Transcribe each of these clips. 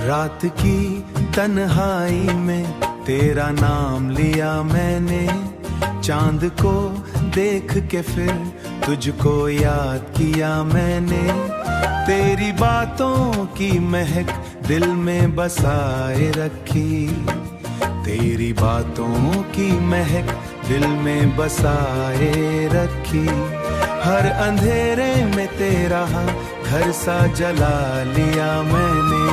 रात की तन्हाई में तेरा नाम लिया मैंने, चांद को देख के फिर तुझको याद किया मैंने। तेरी बातों की महक दिल में बसाए रखी, तेरी बातों की महक दिल में बसाए रखी। हर अंधेरे में तेरा घर सा जला लिया मैंने।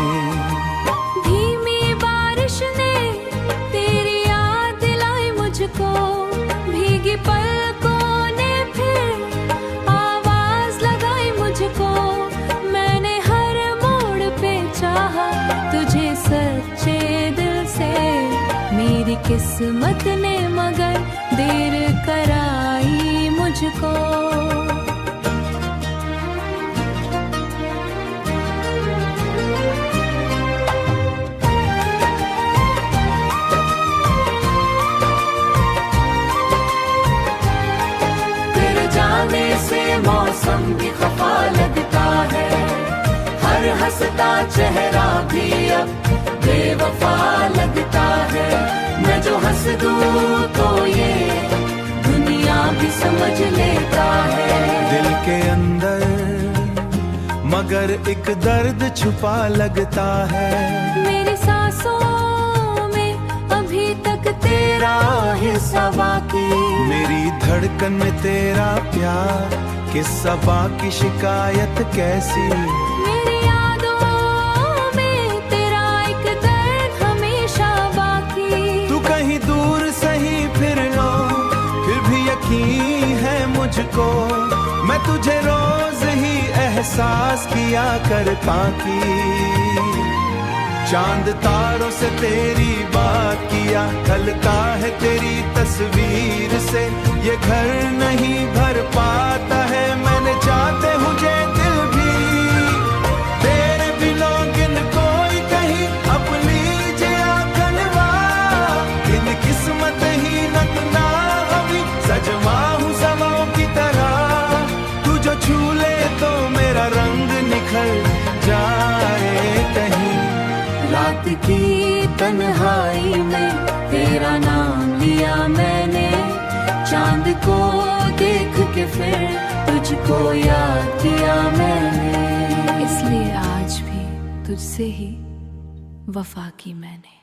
धीमी बारिश ने तेरी याद दिलाई मुझको, भीगी पलकों ने फिर आवाज लगाई मुझको। मैंने हर मोड़ पे चाहा तुझे सच्चे दिल से, मेरी किस्मत ने मगर देर कराई मुझको। जाने से मौसम भी खफा लगता है, हर हंसता चेहरा भी अब बेवफा लगता है। मैं जो हंस दूं तो ये दुनिया भी समझ लेता है। दिल के अंदर मगर एक दर्द छुपा लगता है, मेरी सांसों में अभी तक तेरा हिस्सा बाकी। मेरी धड़कन में तेरा प्यार, किस्सा बाकी शिकायत कैसी। मेरी यादों में तेरा एक दर्द हमेशा बाकी। तू कहीं दूर सही फिर लो, फिर भी यकीन है मुझको, मैं तुझे रोज ही एहसास किया करता की। चांद तारों से तेरी बात किया, ढलता है तेरी तस्वीर से। ये घर नहीं भर पाता है, मैंने चाहते मुझे दिल भी तेरे बिनों गिन कोई कहीं अपनी जिया कलवा। इन किस्मत ही नतना अभी सजमा हूँ सवाओं की तरह, तू जो छू ले तो मेरा रंग निखर जाए कहीं। रात की तन्हाई में तेरा नाम लिया मैंने, चांद को देख के फिर तुझको याद किया मैंने। इसलिए आज भी तुझसे ही वफा की मैंने।